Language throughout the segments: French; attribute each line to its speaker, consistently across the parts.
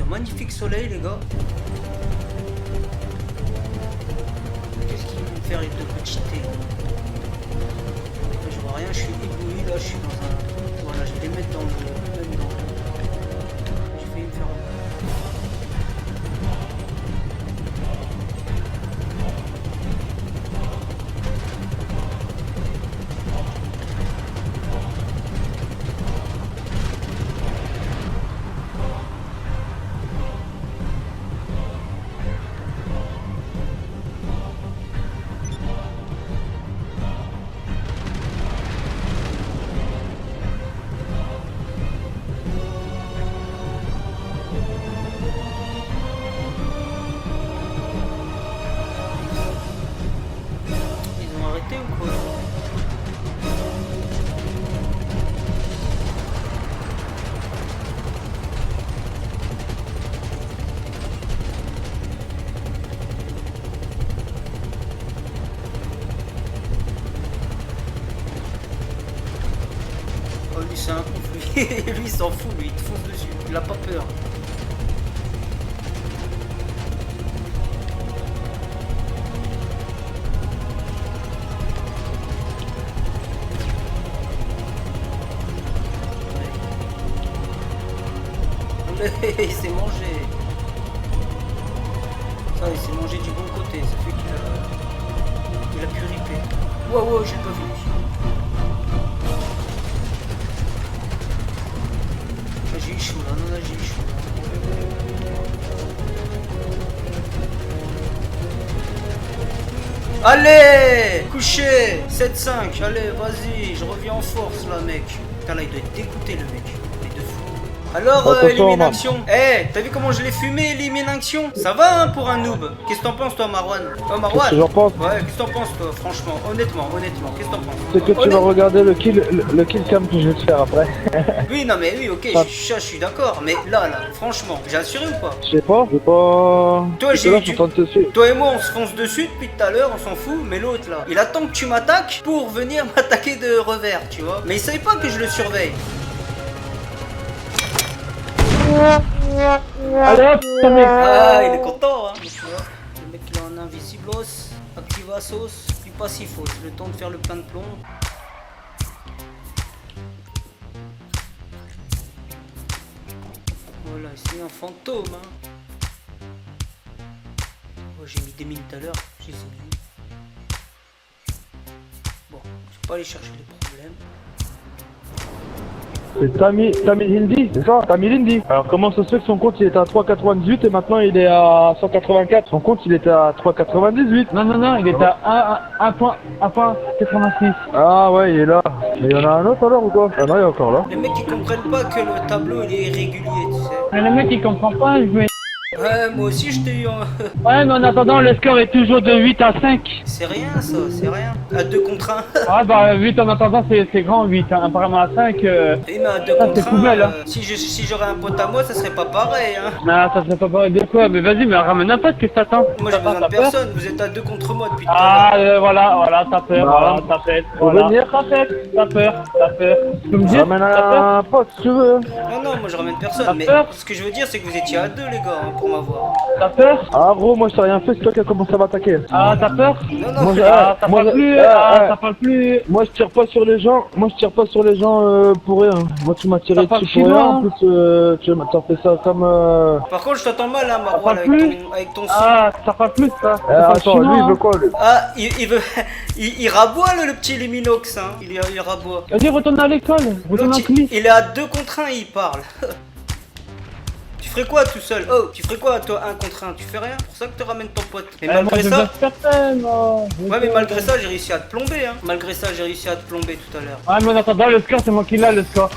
Speaker 1: Magnifique soleil, les gars. Qu'est-ce qu'ils vont me faire, les deux petits thés? Je vois rien, je suis ébloui là, je suis dans un. Voilà, je vais les mettre dans le. Même dans. Je vais me faire. Ou quoi? Oh lui c'est un ouf, lui il s'en fout, lui il te fonce dessus, il a pas peur. Il s'est mangé. Ça, il s'est mangé du bon côté. Ça fait qu'il a pu ripper. Wow, wow, j'ai pas vu. Ah, j'ai eu chaud là. Non, là, j'ai eu chaud. Allez, couché 7-5. Allez, vas-y. Je reviens en force là, mec. Putain, là, il doit être dégoûté, le mec. Alors, élimination. Eh, t'as vu comment je l'ai fumé, élimination? Ça va, hein, pour un noob. Qu'est-ce que t'en penses, toi, Marwan? Oh, Marwan.
Speaker 2: Qu'est-ce que j'en pense?
Speaker 1: Ouais, qu'est-ce que t'en penses, toi, franchement? Honnêtement, qu'est-ce que t'en penses?
Speaker 2: C'est que tu vas regarder le kill cam que je vais te faire après.
Speaker 1: Oui, non, mais oui, ok, je suis d'accord. Mais là, franchement, j'ai assuré ou pas?
Speaker 2: Je sais pas,
Speaker 1: Toi, j'ai eu
Speaker 2: Toi
Speaker 1: et moi, on se fonce dessus depuis tout à l'heure, on s'en fout. Mais l'autre, là, il attend que tu m'attaques pour venir m'attaquer de revers, tu vois. Mais il savait pas que je le surveille.
Speaker 2: Allez hop, mec.
Speaker 1: Ah, il est content, hein. Tu vois, le mec il est en invisiblos, activasos, puis passifos. Le temps de faire le plein de plomb. Voilà, c'est un fantôme, hein. Oh, j'ai mis des mines tout à l'heure, j'ai séduit. Bon, je vais pas aller chercher les problèmes.
Speaker 2: C'est Tamil Hindi, c'est ça? Tamil Hindi. Alors comment ça se fait que son compte il était à 3,98 et maintenant il est à 184? Son compte il était à 3,98.
Speaker 3: Non, il était à 1,86.
Speaker 2: Ah ouais, il est là. Mais il y en a un autre alors ou quoi? Ah non, il est encore là.
Speaker 1: Les mecs ils comprennent pas que le tableau il est irrégulier, tu sais.
Speaker 3: Mais le mec il comprend pas, je vais...
Speaker 1: Ouais, moi aussi je t'ai eu en...
Speaker 3: Ouais, mais en attendant, le score est toujours de 8 à 5.
Speaker 1: C'est rien ça, c'est rien. À 2 contre 1.
Speaker 3: Ouais, bah 8 en attendant, c'est grand 8. Hein. Apparemment à 5,
Speaker 1: Oui, mais à 2
Speaker 3: ça,
Speaker 1: contre 1,
Speaker 3: c'est poubelle, hein.
Speaker 1: si j'aurais un pote à moi, ça serait pas pareil, hein.
Speaker 3: Ah, ça serait pas pareil de quoi? Mais vas-y, mais ramène un pote, qu'est-ce que t'attends?
Speaker 1: Moi j'ai besoin de personne, vous êtes à 2 contre moi depuis tout à l'heure.
Speaker 3: Ah, voilà, t'as peur,
Speaker 2: Bah,
Speaker 3: t'as peur.
Speaker 2: faut venir.
Speaker 3: T'as peur. Tu peux me dire?
Speaker 2: Ramène
Speaker 3: T'as peur?
Speaker 2: un pote si tu veux.
Speaker 1: Non, moi je ramène personne,
Speaker 3: T'as
Speaker 1: mais
Speaker 3: peur?
Speaker 1: ce que je veux dire c'est que vous étiez à 2 les gars, hein, pour m'avoir.
Speaker 3: T'as peur?
Speaker 2: Ah gros, moi je t'ai rien fait, c'est toi qui as commencé à m'attaquer.
Speaker 3: Ah, t'as peur?
Speaker 1: Non,
Speaker 2: Moi,
Speaker 3: Ah, ça parle plus, ça parle plus.
Speaker 2: Moi je tire pas sur les gens, pour rien. Moi tu m'as tiré
Speaker 3: Ça parle
Speaker 2: dessus pour rien,
Speaker 3: chinois,
Speaker 2: en plus tu m'as fait ça comme
Speaker 1: Par contre je t'entends mal, hein, Marwan,
Speaker 3: parle
Speaker 1: avec ton son.
Speaker 3: Ah, ça parle plus, ça. Ça parle
Speaker 2: attends,
Speaker 3: chinois,
Speaker 2: lui il
Speaker 3: hein.
Speaker 2: veut quoi lui?
Speaker 1: Ah, il veut... il raboie le petit Luminox, hein. Il raboie.
Speaker 3: Vas-y, retourne à l'école. Retourne en
Speaker 1: L'autre,
Speaker 3: clip.
Speaker 1: il est à 2 contre 1 et il parle. Tu Tu ferais quoi tout seul? Oh, tu ferais quoi toi, un contre un? Tu fais rien? Pour ça que tu ramènes ton pote. Mais
Speaker 3: Moi,
Speaker 1: malgré
Speaker 3: je
Speaker 1: ça...
Speaker 3: bosse personne, moi.
Speaker 1: Ouais, mais malgré ça, j'ai réussi à te plomber, hein. Malgré ça, j'ai réussi à te plomber tout à l'heure.
Speaker 3: Ouais, mais en attendant, le score, c'est moi qui l'ai, le score.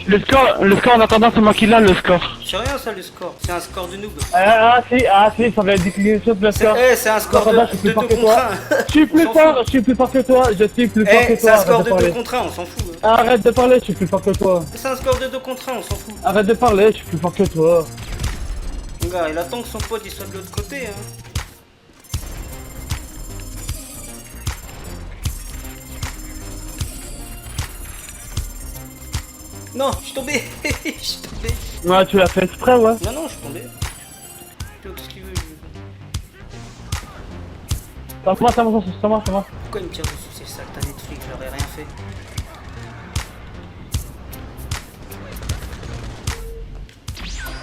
Speaker 3: Le score, en attendant, c'est moi qui l'ai, le score.
Speaker 1: C'est rien ça le score, c'est un score de noob.
Speaker 3: Si, ça va être décliné sur le score.
Speaker 1: C'est un score
Speaker 3: Attends,
Speaker 1: de 2 contre 1.
Speaker 3: Je suis plus fort, je suis plus fort que toi, je suis plus fort que toi.
Speaker 1: C'est un score
Speaker 3: arrête
Speaker 1: de
Speaker 3: parler.
Speaker 1: 2 contre 1, on s'en fout. Hein.
Speaker 3: Arrête de parler, je suis plus fort que toi.
Speaker 1: C'est un score de 2 contre 1, on s'en fout.
Speaker 3: Arrête de parler, je suis plus fort que toi.
Speaker 1: Mon gars, il attend que son pote il soit de l'autre côté. Hein. Non, je suis tombé. Je suis tombé.
Speaker 3: Ouais, tu l'as fait exprès, ouais.
Speaker 1: Non, non, je suis tombé. Qu'est-ce qu'il veut lui?
Speaker 3: C'est moi.
Speaker 1: Pourquoi il me tire dessus? C'est ça, t'as Netflix, j'aurais rien fait.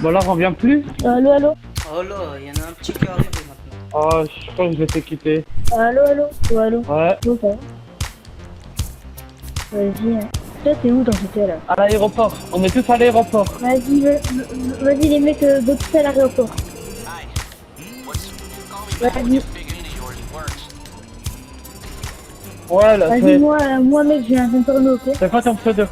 Speaker 3: Bon, là, on revient plus.
Speaker 4: Allô, allô.
Speaker 1: Oh là, il y en a un petit qui est arrivé maintenant.
Speaker 3: Oh, je crois que je vais te quitter.
Speaker 4: Allô, allô. Oh, allô.
Speaker 3: Ouais.
Speaker 4: Où ça va? Vas-y. Hein. Toi, t'es où dans ce cas là?
Speaker 3: À l'aéroport. On est tous à l'aéroport.
Speaker 4: Vas-y, vas-y les mecs, go tous à l'aéroport. Vas-y,
Speaker 3: Ouais, là,
Speaker 4: vas-y,
Speaker 3: c'est...
Speaker 4: moi mec, j'ai un porno, ok?
Speaker 3: C'est quoi ton pseudo?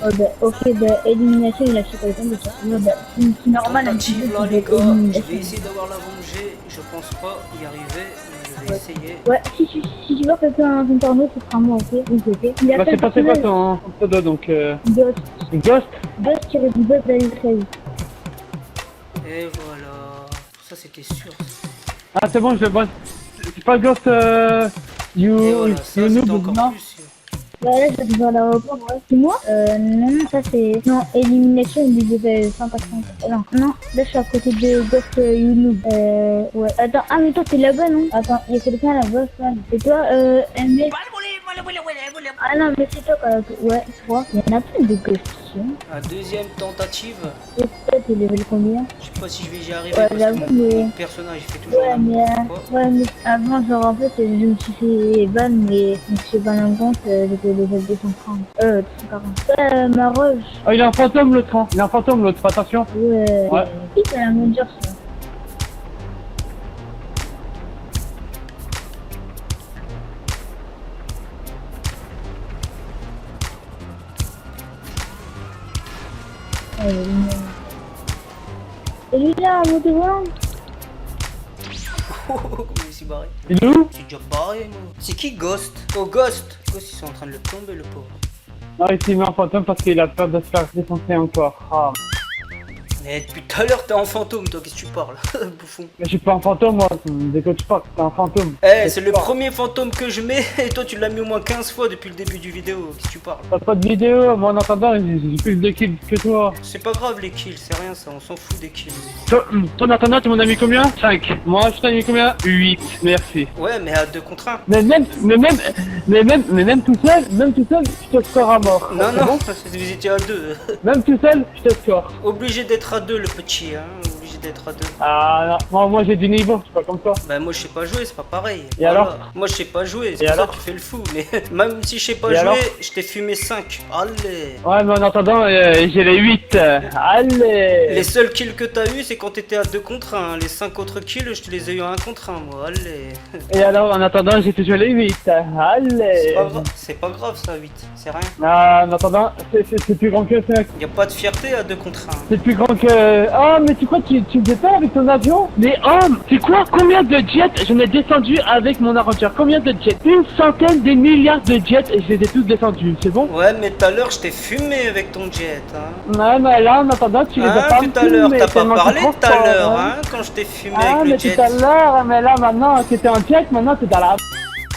Speaker 4: Oh, bah, ok, bah, élimination, il a fait quelqu'un de ça. Ouais, bah, c'est normal, un petit peu,
Speaker 1: Tentative là
Speaker 4: c'est
Speaker 1: les gars, je
Speaker 4: élimination.
Speaker 1: vais essayer d'avoir la rangée. Je pense pas y arriver, mais je vais essayer.
Speaker 4: Ouais, si tu vois quelqu'un un porno, ce sera moi, ok? Oui, ok. Il
Speaker 3: Bah,
Speaker 4: appelle
Speaker 3: c'est quoi
Speaker 4: personnel.
Speaker 3: ton pseudo, donc
Speaker 4: Ghost.
Speaker 3: Ghost?
Speaker 4: Ghost qui du Ghost d'année 13.
Speaker 1: Et voilà. Ça c'était sûr.
Speaker 3: Ah, c'est bon, je le vois. C'est pas Ghost,
Speaker 1: Et voilà, ça
Speaker 3: you
Speaker 1: c'était
Speaker 3: noob,
Speaker 1: encore
Speaker 3: non?
Speaker 1: plus sûr.
Speaker 4: Bah là, je vais à l'aéroport, ouais. C'est moi? Non, ça c'est... Non, élimination, il disait 180. Non, là je suis à côté de Ghost Younou. Ouais. Attends, ah mais toi t'es là-bas, non? Attends, il y a quelqu'un là-bas, ça. Et toi, un mec... Ah non, mais c'est toi, ouais, je crois. Il y en a plein de Ghosts, hein.
Speaker 1: La deuxième tentative.
Speaker 4: Et toi, t'es level combien?
Speaker 1: Je sais pas si je vais y arriver
Speaker 4: Ouais,
Speaker 1: parce
Speaker 4: j'avoue,
Speaker 1: que
Speaker 4: mais...
Speaker 1: mon personnage il fait toujours
Speaker 4: Ouais,
Speaker 1: la
Speaker 4: mais...
Speaker 1: même fois.
Speaker 4: Ouais, mais avant, genre, en fait, je me suis fait ban, mais je me suis fait ban en compte, j'étais level 230. 240. Ma roche.
Speaker 3: Oh, il est un fantôme, l'autre, hein. Il est un fantôme, l'autre, attention.
Speaker 4: Ouais.
Speaker 3: Ouais.
Speaker 4: Qui c'est la manager, ça? Et lui là, en moto volant.
Speaker 1: Oh, comment il s'est barré?
Speaker 3: Il est où?
Speaker 1: C'est déjà barré, moi. C'est qui Ghost? Oh, Ghost! Ghost, ils sont en train de le plomber, le pauvre.
Speaker 3: Non, il s'est mis en fantôme parce qu'il a peur de se faire défoncer encore. Ah.
Speaker 1: Mais depuis tout à l'heure, t'es en fantôme, toi, qu'est-ce que tu parles? Bouffon.
Speaker 3: Mais je suis pas un fantôme, moi. Dès que tu parles, c'est un fantôme.
Speaker 1: Eh, c'est le premier fantôme que je mets, et toi, tu l'as mis au moins 15 fois depuis le début du vidéo. Qu'est-ce que tu parles?
Speaker 3: T'as pas de vidéo, moi en attendant, j'ai plus de kills que toi.
Speaker 1: C'est pas grave, les kills, c'est rien, ça, on s'en fout des kills.
Speaker 3: Toi, en attendant, tu m'en as mis combien? 5. Moi, je t'en ai mis combien? 8. Merci.
Speaker 1: Ouais, mais à 2 contre 1.
Speaker 3: Mais même tout seul, je te score à mort.
Speaker 1: Non,
Speaker 3: C'est
Speaker 1: non,
Speaker 3: bon.
Speaker 1: vous étiez à 2.
Speaker 3: Même tout seul, je te score.
Speaker 1: Obligé d'être à 2, le petit, hein. Obligé d'être à 2.
Speaker 3: Ah non, moi j'ai du niveau, je suis pas comme toi.
Speaker 1: Bah, moi, je sais pas jouer, c'est pas pareil.
Speaker 3: Et alors?
Speaker 1: Moi, je sais pas jouer, c'est
Speaker 3: Et
Speaker 1: pour ça
Speaker 3: alors
Speaker 1: que tu fais le fou. Mais même si je sais pas
Speaker 3: Et
Speaker 1: jouer,
Speaker 3: alors
Speaker 1: je t'ai fumé 5. Allez.
Speaker 3: Ouais, mais en attendant, j'ai les 8. Allez.
Speaker 1: Les seuls kills que t'as eu, c'est quand t'étais à 2 contre 1. Les 5 autres kills, je te les ai eu à 1 contre 1, moi. Allez.
Speaker 3: Et alors, en attendant, j'ai toujours les 8. Allez.
Speaker 1: C'est pas grave, ça, 8. C'est rien.
Speaker 3: Ah, en attendant, c'est plus grand que 5.
Speaker 1: Y a pas de fierté à 2 contre 1.
Speaker 3: C'est plus grand que... Oh, mais tu crois que tu me fais peur avec ton avion? Mais oh, c'est quoi? Combien de jets j'en ai descendu avec mon Avenger? Combien de jets? Une centaine de milliards de jets et je les ai tous descendus, c'est bon?
Speaker 1: Ouais, mais tout à l'heure, je t'ai fumé avec ton jet, hein.
Speaker 3: Ouais, mais là, en attendant, tu les as pas
Speaker 1: tout à l'heure,
Speaker 3: filmés,
Speaker 1: t'as pas
Speaker 3: tellement
Speaker 1: parlé
Speaker 3: tu
Speaker 1: tout à
Speaker 3: transportes,
Speaker 1: l'heure,
Speaker 3: hein.
Speaker 1: hein, quand je t'ai fumé
Speaker 3: Ah,
Speaker 1: avec
Speaker 3: mais
Speaker 1: le jet.
Speaker 3: tout à l'heure, mais là, maintenant, c'était en jet, maintenant, c'est dans la...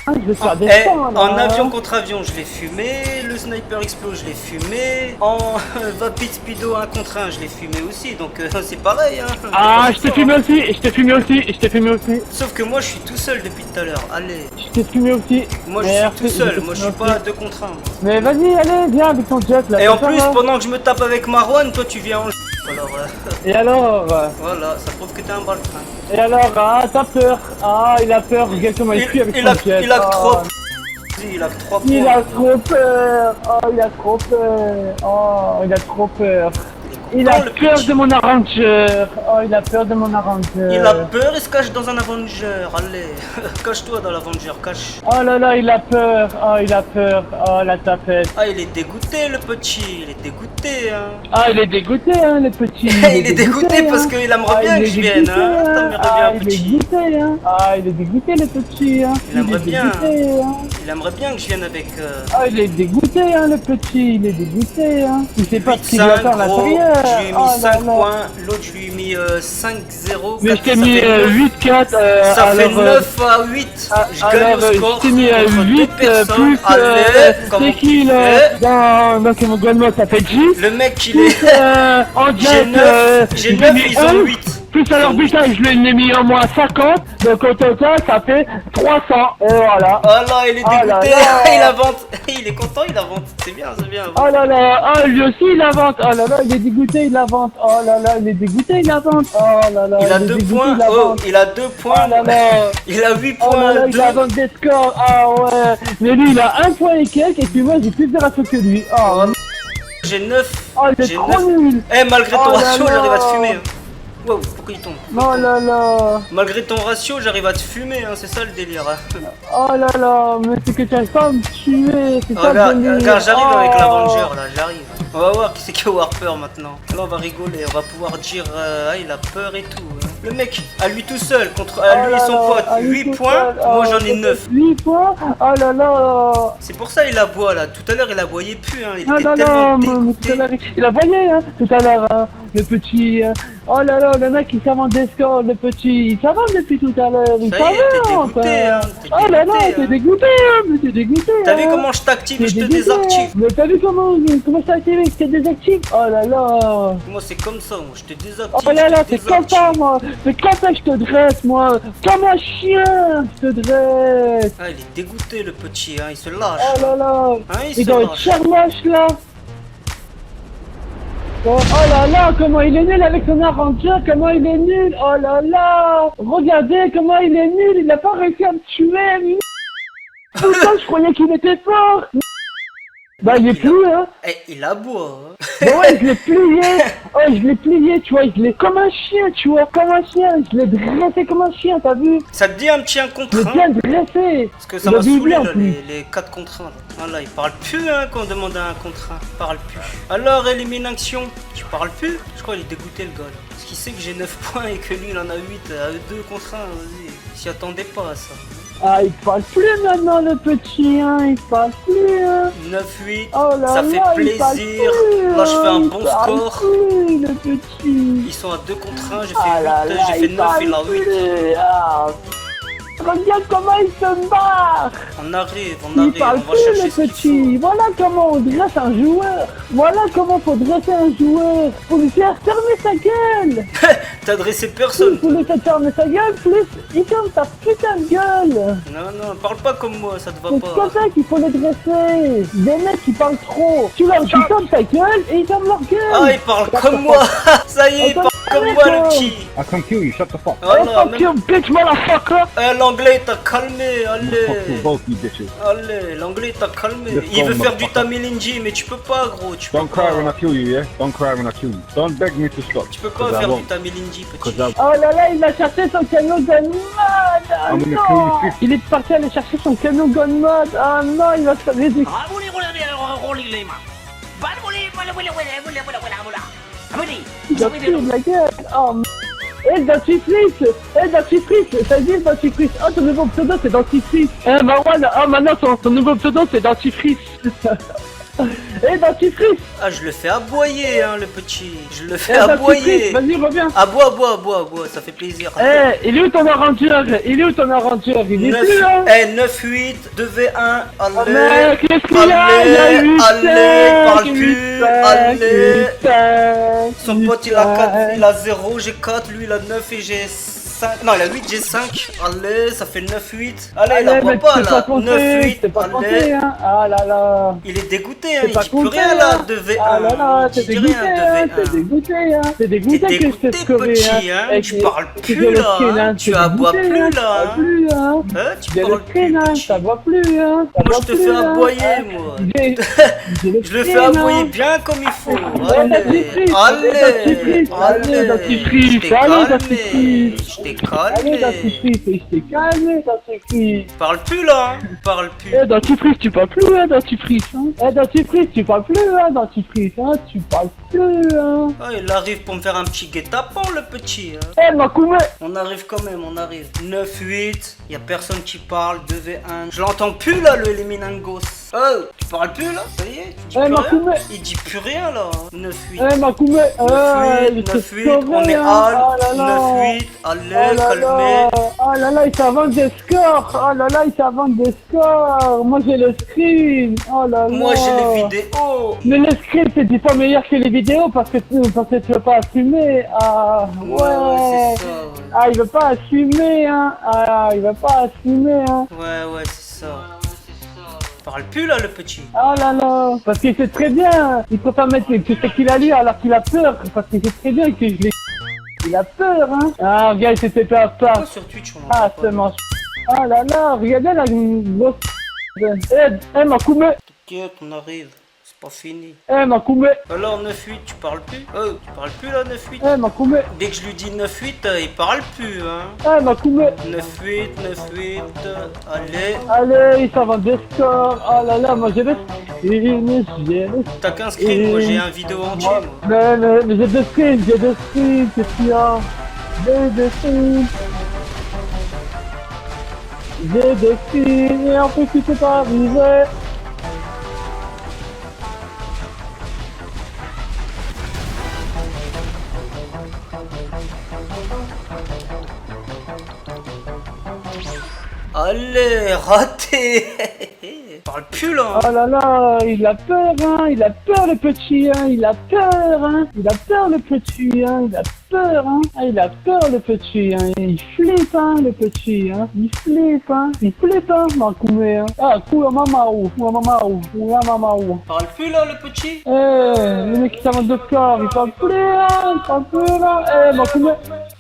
Speaker 3: Je vais faire des
Speaker 1: Eh,
Speaker 3: temps, là.
Speaker 1: en avion contre avion, je l'ai fumé. Le sniper explose, je l'ai fumé. En Vapid Speedo 1 contre 1, je l'ai fumé aussi. Donc c'est pareil, hein.
Speaker 3: Ah, je t'ai fumé aussi, je t'ai fumé aussi, je t'ai fumé aussi.
Speaker 1: Sauf que moi, je suis tout seul depuis tout à l'heure. Allez.
Speaker 3: Je t'ai fumé aussi.
Speaker 1: Moi, je
Speaker 3: Merde,
Speaker 1: suis tout seul.
Speaker 3: t'ai
Speaker 1: Moi, je
Speaker 3: fumé
Speaker 1: suis
Speaker 3: aussi.
Speaker 1: pas à 2 contre 1.
Speaker 3: Mais vas-y, allez, viens avec ton jet, là.
Speaker 1: Et en
Speaker 3: comme
Speaker 1: plus,
Speaker 3: ça, va.
Speaker 1: pendant que je me tape avec Marwan, toi, tu viens en... Alors,
Speaker 3: Et alors
Speaker 1: voilà, ça prouve que t'es un baltrin.
Speaker 3: Et alors, ah, t'as peur. Ah, il a peur, regarde comment il fuit avec son jet.
Speaker 1: Il a que
Speaker 3: Ah.
Speaker 1: trop. Il a que 3
Speaker 3: Il
Speaker 1: points.
Speaker 3: a trop peur. Oh, il a trop peur. Oh, il a trop peur. Il a
Speaker 1: le
Speaker 3: peur
Speaker 1: petit.
Speaker 3: de mon arrangeur. Oh, il a peur de mon arrangeur.
Speaker 1: Il a peur, il se cache dans un Avenger. Allez, cache-toi dans l'Avenger, cache.
Speaker 3: Oh là là, il a peur. Oh, il a peur. Oh, la tapette.
Speaker 1: Ah, il est dégoûté, le petit. Il est dégoûté, hein.
Speaker 3: Ah, il est dégoûté, hein, le petit.
Speaker 1: Il est dégoûté parce qu'il aimerait bien que je vienne, hein. T'aimerais bien,
Speaker 3: il est
Speaker 1: petit.
Speaker 3: dégoûté, hein. Ah, il est dégoûté, le petit, hein.
Speaker 1: Il aimerait
Speaker 3: est
Speaker 1: bien.
Speaker 3: dégoûté, hein.
Speaker 1: Il aimerait bien que je vienne avec
Speaker 3: Ah, il est dégoûté, hein, le petit. Il est dégoûté, hein. Il sait pas ce qu'il
Speaker 1: 8-5,
Speaker 3: doit faire à
Speaker 1: gros.
Speaker 3: l'intérieur.
Speaker 1: Je lui ai mis
Speaker 3: Oh là
Speaker 1: 5
Speaker 3: là.
Speaker 1: points. L'autre, je lui ai mis 5-0.
Speaker 3: Mais je t'ai
Speaker 1: Ça
Speaker 3: mis
Speaker 1: fait 9.
Speaker 3: 8-4.
Speaker 1: Ça fait
Speaker 3: alors,
Speaker 1: 9 à 8. Je gagne
Speaker 3: alors,
Speaker 1: au score.
Speaker 3: je t'ai mis
Speaker 1: contre
Speaker 3: 8
Speaker 1: deux personnes.
Speaker 3: plus.
Speaker 1: Allez,
Speaker 3: C'est
Speaker 1: comment-
Speaker 3: qui
Speaker 1: Eh,
Speaker 3: dans mon gunman, ça fait 10.
Speaker 1: Le mec, il
Speaker 3: Plus
Speaker 1: est.
Speaker 3: en
Speaker 1: J'ai
Speaker 3: jet,
Speaker 1: 9, j'ai
Speaker 3: je lui ai
Speaker 1: 9,
Speaker 3: mis
Speaker 1: ils ont
Speaker 3: 11.
Speaker 1: 8.
Speaker 3: Plus alors putain, je lui ai mis au moins 50. Donc au total, ça fait 300. Et voilà.
Speaker 1: Oh là, il est
Speaker 3: Oh là
Speaker 1: dégoûté.
Speaker 3: là.
Speaker 1: Il invente. Il est content, il invente. C'est bien, c'est bien.
Speaker 3: Oh là là, oh lui aussi il invente. Oh là là, il est dégoûté, il invente. Oh là là, il est dégoûté, il invente. Oh là là,
Speaker 1: Il a
Speaker 3: est
Speaker 1: 2
Speaker 3: dégoûté,
Speaker 1: points.
Speaker 3: il
Speaker 1: Oh,
Speaker 3: invente.
Speaker 1: il a 2 points.
Speaker 3: Oh là là.
Speaker 1: Il a 8
Speaker 3: Oh là
Speaker 1: points.
Speaker 3: là, il
Speaker 1: 2.
Speaker 3: invente des scores. Ah ouais. Mais lui, il a 1 point et quelques. Et puis moi, j'ai plus de ratio que lui. Oh,
Speaker 1: J'ai 9.
Speaker 3: oh il est
Speaker 1: J'ai
Speaker 3: trop
Speaker 1: 9.
Speaker 3: nul.
Speaker 1: Eh, malgré ton
Speaker 3: Oh là
Speaker 1: ratio,
Speaker 3: là.
Speaker 1: j'arrive à te fumer. Hein. Wow, pourquoi il tombe?
Speaker 3: Oh là là.
Speaker 1: Malgré ton ratio, j'arrive à te fumer, hein. C'est ça le délire. Hein.
Speaker 3: Oh là là, mais c'est que tu arrives pas à me tuer. C'est ça
Speaker 1: Regarde,
Speaker 3: le délire.
Speaker 1: regarde, j'arrive
Speaker 3: Oh.
Speaker 1: avec l'Avenger là, j'arrive. On va voir qui c'est qui a Warper maintenant. Là, on va rigoler, on va pouvoir dire ah, il a peur et tout. Hein. Le mec, à lui tout seul, contre à
Speaker 3: Oh
Speaker 1: lui et
Speaker 3: là
Speaker 1: son
Speaker 3: là,
Speaker 1: pote,
Speaker 3: à lui
Speaker 1: 8
Speaker 3: tout
Speaker 1: points,
Speaker 3: seul.
Speaker 1: moi
Speaker 3: Oh,
Speaker 1: j'en ai 9.
Speaker 3: 8 points. Oh là là.
Speaker 1: C'est pour ça il aboie là. Tout à l'heure il aboyait plus, hein. Il
Speaker 3: Ah
Speaker 1: était
Speaker 3: là
Speaker 1: tellement
Speaker 3: là, mais tout à
Speaker 1: dégoûté.
Speaker 3: l'heure, il a voyé, hein, tout à l'heure, hein, le petit. Oh là là, le mec, il s'invente des scores, le petit. Il s'invente depuis tout à l'heure. Il
Speaker 1: Ça y est, t'es
Speaker 3: s'invente.
Speaker 1: dégoûté, hein. T'es
Speaker 3: Oh là là,
Speaker 1: dégoûté,
Speaker 3: t'es
Speaker 1: hein.
Speaker 3: dégoûté, hein, mais t'es dégoûté.
Speaker 1: T'as vu
Speaker 3: hein.
Speaker 1: comment je t'active et je te
Speaker 3: T'es dégoûté,
Speaker 1: désactive?
Speaker 3: hein. Mais t'as vu comment je t'ai activé, je t'ai désactivé. Oh là là.
Speaker 1: Moi c'est comme ça, moi je te désactive.
Speaker 3: Oh là là,
Speaker 1: je te
Speaker 3: c'est comme ça,
Speaker 1: désactive.
Speaker 3: moi. C'est comme ça que je te dresse, moi. Comme un chien, je te dresse.
Speaker 1: Ah, il est dégoûté le petit, hein. Il se lâche.
Speaker 3: Oh là là.
Speaker 1: Hein, il
Speaker 3: Il
Speaker 1: se
Speaker 3: doit être
Speaker 1: lâche.
Speaker 3: charmoche, là. Oh là là, comment il est nul avec son arrangeur, comment il est nul, oh là là. Regardez comment il est nul, il n'a pas réussi à me tuer. Putain, je croyais qu'il était fort. Bah il est plus, hein.
Speaker 1: Eh, il aboie, hein.
Speaker 3: Bah ouais, je l'ai plié. Oh, je l'ai plié, tu vois, je l'ai comme un chien, tu vois, comme un chien. Je l'ai dressé comme un chien, t'as vu?
Speaker 1: Ça te dit un petit 1
Speaker 3: Je
Speaker 1: contre
Speaker 3: l'ai
Speaker 1: 1?
Speaker 3: bien dressé.
Speaker 1: Parce que ça
Speaker 3: Il a
Speaker 1: m'a
Speaker 3: vibré
Speaker 1: saoulé
Speaker 3: en
Speaker 1: là,
Speaker 3: plus.
Speaker 1: les 4 contre 1 là. Ah là, il parle plus hein quand on demande un contre 1. Il parle plus. Alors élimination, tu parles plus? Je crois qu'il est dégoûté le gars là. Parce qu'il sait que j'ai 9 points et que lui il en a 8 à 2 contre 1, vas-y. Il s'y attendait pas à ça.
Speaker 3: Ah, il parle plus maintenant, le petit, hein, il parle plus, hein.
Speaker 1: 9-8,
Speaker 3: Oh là
Speaker 1: ça
Speaker 3: là,
Speaker 1: fait
Speaker 3: il parle
Speaker 1: plaisir.
Speaker 3: plus,
Speaker 1: Là je fais un
Speaker 3: il
Speaker 1: bon
Speaker 3: parle
Speaker 1: score.
Speaker 3: plus, le petit.
Speaker 1: Ils sont à 2 contre 1, j'ai fait
Speaker 3: Ah là
Speaker 1: 8,
Speaker 3: là,
Speaker 1: j'ai fait 9, il a 8.
Speaker 3: plus. Ah. Regarde comment il se barre.
Speaker 1: On arrive, on
Speaker 3: Il
Speaker 1: arrive,
Speaker 3: parle
Speaker 1: on va
Speaker 3: plus,
Speaker 1: chercher
Speaker 3: le
Speaker 1: ce qu'il
Speaker 3: petit. Voilà comment on dresse un joueur. Voilà comment faut dresser un joueur. Faut lui faire fermer sa gueule.
Speaker 1: faut. T'as dressé
Speaker 3: Plus
Speaker 1: personne.
Speaker 3: faut lui faire fermer sa gueule, plus il ferme ta putain de gueule.
Speaker 1: Non, non, parle pas comme moi, ça te va
Speaker 3: C'est
Speaker 1: pas.
Speaker 3: comme ça qu'il faut les dresser. Des mecs qui parlent trop. Tu fermes ta gueule et ils ferment leur gueule.
Speaker 1: Ah, il parle comme moi. Ça y est, il parle comme moi le petit.
Speaker 2: I can kill you, shut the fuck.
Speaker 1: Oh
Speaker 3: Oh,
Speaker 1: là,
Speaker 3: fuck you, bitch, motherfucker.
Speaker 1: l'anglais t'a calmé,
Speaker 2: Fuck you
Speaker 1: allez.
Speaker 2: both, you bitches.
Speaker 1: Allez, l'anglais t'a calmé.
Speaker 2: Let's
Speaker 1: Il
Speaker 2: go,
Speaker 1: veut faire du
Speaker 2: motherfucker.
Speaker 1: Tamilinji, mais tu peux pas, gros. Tu peux
Speaker 2: Don't cry when I
Speaker 1: pas.
Speaker 2: kill you, yeah? Don't cry when I kill you. Don't beg me to stop.
Speaker 1: Tu peux pas
Speaker 2: 'cause I
Speaker 1: faire du
Speaker 2: won't.
Speaker 1: Tamilinji, petit.
Speaker 2: 'Cause I
Speaker 3: Oh là là, il a cherché son camion gun mode. Ah
Speaker 2: I'm gonna
Speaker 3: non.
Speaker 2: kill you,
Speaker 3: Il est parti aller chercher son camion gun mode. Ah non, il va se faire des... Il va tuer de la gueule. Oh m... Eh, dentifrice. Eh, dentifrice. Ça dit le dentifrice. Oh, ton nouveau pseudo, c'est dentifrice. Eh, Marwan, oh, maintenant, son nouveau pseudo, c'est dentifrice. Eh, dentifrice.
Speaker 1: Ah, je le fais aboyer, hein, le petit. Je le
Speaker 3: Eh,
Speaker 1: fais
Speaker 3: dentifrice.
Speaker 1: aboyer.
Speaker 3: Vas-y, reviens.
Speaker 1: Aboie, aboie, aboie, aboie, ça fait plaisir.
Speaker 3: Eh, il est où ton arrangeur? Il est où ton arrangeur? Il est
Speaker 1: 9,
Speaker 3: plus là.
Speaker 1: 9-8, 2v1,
Speaker 3: Oh
Speaker 1: allez.
Speaker 3: mec, qu'est-ce qu'il y a? Il y a
Speaker 1: Allez,
Speaker 3: 8,
Speaker 1: allez, il parle
Speaker 3: 5,
Speaker 1: plus,
Speaker 3: 8, 5,
Speaker 1: allez.
Speaker 3: 8, 5,
Speaker 1: Son pote il a 4, il a 0, j'ai 4, lui il a 9 et j'ai 5. Non, il a 8 G5. Allez, ça fait 9-8. Allez, il
Speaker 3: Allez,
Speaker 1: voit
Speaker 3: mais
Speaker 1: pas
Speaker 3: tu sais pas
Speaker 1: là.
Speaker 3: compter,
Speaker 1: 9-8.
Speaker 3: c'est pas
Speaker 1: Allez.
Speaker 3: compter, hein. Ah là là.
Speaker 1: Il est dégoûté, hein.
Speaker 3: C'est
Speaker 1: Il
Speaker 3: pas
Speaker 1: dit plus
Speaker 3: compté,
Speaker 1: rien là.
Speaker 3: hein.
Speaker 1: 2v1.
Speaker 3: Ah là là, t'es
Speaker 1: Il dit
Speaker 3: dégoûté,
Speaker 1: rien,
Speaker 3: hein. T'es
Speaker 1: 2v1.
Speaker 3: dégoûté, hein. T'es dégoûté
Speaker 1: T'es
Speaker 3: que je
Speaker 1: dégoûté,
Speaker 3: t'ai scoré,
Speaker 1: petit,
Speaker 3: hein.
Speaker 1: hein. Tu parles plus
Speaker 3: j'ai le
Speaker 1: là.
Speaker 3: screen,
Speaker 1: Hein.
Speaker 3: hein.
Speaker 1: Tu
Speaker 3: T'es
Speaker 1: aboies
Speaker 3: dégoûté,
Speaker 1: plus
Speaker 3: hein.
Speaker 1: là.
Speaker 3: T'as plus, hein.
Speaker 1: Hein, tu
Speaker 3: J'ai le
Speaker 1: parles plus,
Speaker 3: screen, hein.
Speaker 1: petit.
Speaker 3: Ça voit plus, hein. Ça
Speaker 1: Moi,
Speaker 3: voit
Speaker 1: je te
Speaker 3: plus,
Speaker 1: fais
Speaker 3: hein.
Speaker 1: aboyer,
Speaker 3: Hein.
Speaker 1: moi.
Speaker 3: J'ai le
Speaker 1: Je le fais
Speaker 3: screen,
Speaker 1: aboyer
Speaker 3: hein.
Speaker 1: bien comme il faut.
Speaker 3: Allez,
Speaker 1: Allez,
Speaker 3: dentifrice, allez, dentifrice,
Speaker 1: je t'ai
Speaker 3: allez,
Speaker 1: calmé,
Speaker 3: dentifrice.
Speaker 1: je t'ai
Speaker 3: Allez,
Speaker 1: calmé.
Speaker 3: dentifrice, je t'ai calmé, dentifrice.
Speaker 1: Parle plus là, hein. Parle plus.
Speaker 3: Eh, dentifrice, tu parles plus, hein, dentifrice, hein. Eh, dentifrice, tu parles plus, hein, dentifrice, hein. Tu parles plus, hein.
Speaker 1: Ah, il arrive pour me faire un petit guet-apens, le petit. Hein.
Speaker 3: Eh, Makoumé.
Speaker 1: On arrive quand même, on arrive. 9-8, y a personne qui parle, 2v1. Je l'entends plus là, le Eliminangos. Oh, tu parles plus là? Ça y est, tu dis
Speaker 3: Eh,
Speaker 1: plus
Speaker 3: Makoumé.
Speaker 1: rien? Il dit plus rien là. 9-8.
Speaker 3: Eh, Makoumé.
Speaker 1: 9-8, on est all. 9-8, allez, calmez.
Speaker 3: Oh là là, il s'invente des scores. Oh là là, il s'invente des scores. Moi, j'ai le screen. Oh là là.
Speaker 1: Moi j'ai les vidéos.
Speaker 3: Mais le screen, c'est 10 fois meilleur que les vidéos parce que tu veux pas assumer. Ah, ouais.
Speaker 1: Ouais, c'est ça, ouais.
Speaker 3: Ah, il veut pas assumer, hein. Ah, il veut pas assumer, hein.
Speaker 1: Ouais, c'est ça. Parle plus là, le petit.
Speaker 3: Oh là là. Parce qu'il sait très bien. Il préfère mettre que c'est qu'il a lu alors qu'il a peur. Parce qu'il sait très bien que je l'ai. Il a peur, hein. Ah, regarde, il s'était fait à part.
Speaker 1: Pourquoi sur Twitch on
Speaker 3: Ah,
Speaker 1: l'entend pas?
Speaker 3: seulement. Ah là là, regardez la grosse. Makoumé.
Speaker 1: T'inquiète, on arrive. C'est pas fini.
Speaker 3: Makoumé.
Speaker 1: Alors 9-8, tu parles plus? Oh, tu parles plus là, 9-8?
Speaker 3: Makoumé.
Speaker 1: Dès que je lui dis 9-8, il parle plus, hein.
Speaker 3: Makoumé.
Speaker 1: 9-8, 9-8, allez.
Speaker 3: Allez, il s'en va des scores. Oh là là, moi j'ai le screen, j'ai le.
Speaker 1: T'as qu'un screen, moi j'ai un vidéo entier, moi.
Speaker 3: Mais j'ai deux screens, qu'est-ce qu'il y a? J'ai deux screens. J'ai deux screens, et en plus tu sais pas arriver.
Speaker 1: Allez, raté. Parle plus là.
Speaker 3: Oh là là, il a peur, hein, il a peur le petit, hein, il a peur, hein, il a peur le petit, hein, il a peur, hein, ah, il a peur le petit, hein, il flippe, hein, le petit, hein, il flippe, hein, Makoumé, hein. Ah, cool, maman,
Speaker 1: Parle plus là, le petit.
Speaker 3: le mec qui s'invente de corps, il parle plus, hein, il parle plus, là, Makoumé,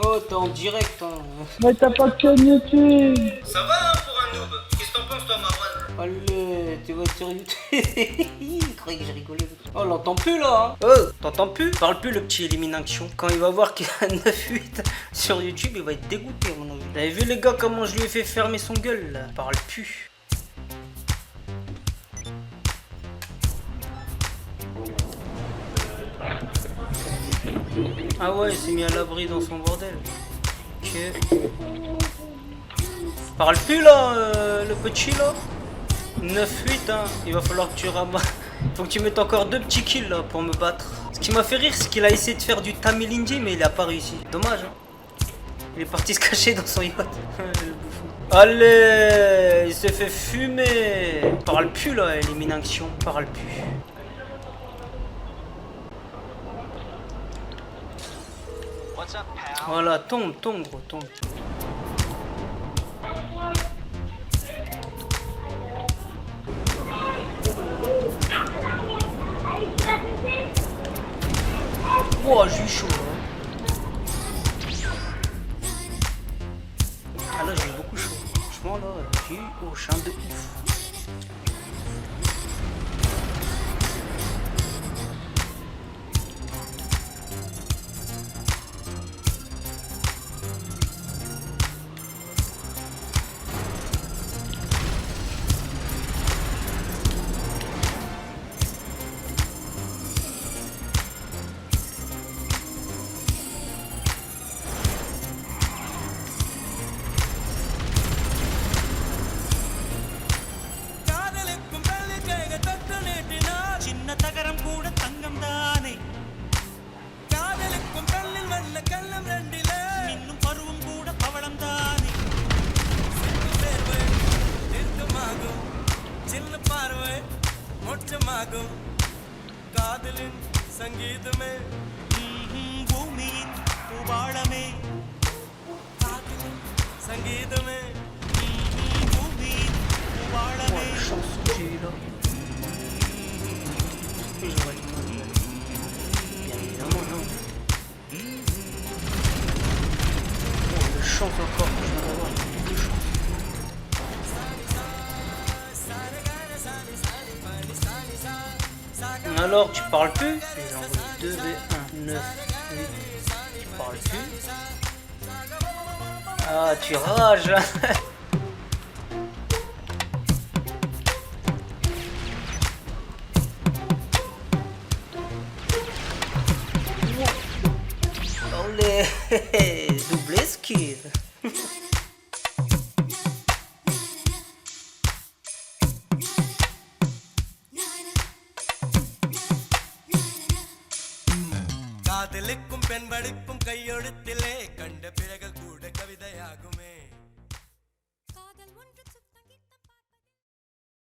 Speaker 1: Oh, t'es en direct, hein.
Speaker 3: mais t'as pas de chaîne YouTube.
Speaker 1: Ça va hein, pour un noob? Qu'est-ce que t'en penses, toi, Marwan? Allez, tu vas sur YouTube. Il croyait que j'ai rigolé. Oh, on l'entend plus là, hein. Oh, t'entends plus? Parle plus, le petit Elimination. Quand il va voir qu'il y a 9-8 sur YouTube, il va être dégoûté, à mon avis. T'avez vu, les gars, comment je lui ai fait fermer son gueule là? Parle plus. Ah ouais, il s'est mis à l'abri dans son bordel. Ok. Parle plus là, le petit là. 9-8, hein. Il va falloir que tu ramasses. Faut que tu mettes encore 2 petits kills là pour me battre. Ce qui m'a fait rire, c'est qu'il a essayé de faire du Tamilindi, mais il a pas réussi. Dommage, hein. Il est parti se cacher dans son yacht. Le bouffon. Allez, il s'est fait fumer. Parle plus là, Elimination. Parle plus. Voilà, tombe, gros, tombe. Ouah, j'ai eu chaud. Hein. Ah là, j'ai eu beaucoup chaud. Franchement, là, j'ai eu au champ de ouf.
Speaker 5: காதலின் சங்கீதமே பூமியின் பூபாளமே காதல்
Speaker 1: chance encore que je viens d'avoir. Double chance. Alors, tu parles plus? J'ai envoyé 2 V1, 9, 8. Tu parles plus? Ah, tu rages, hein. Olé, double esquive.
Speaker 5: காதலுக்கும் பெண்படுக்கும் கையெழுத்திலே கண்ட பிறகு கூட கவிதையாகுமே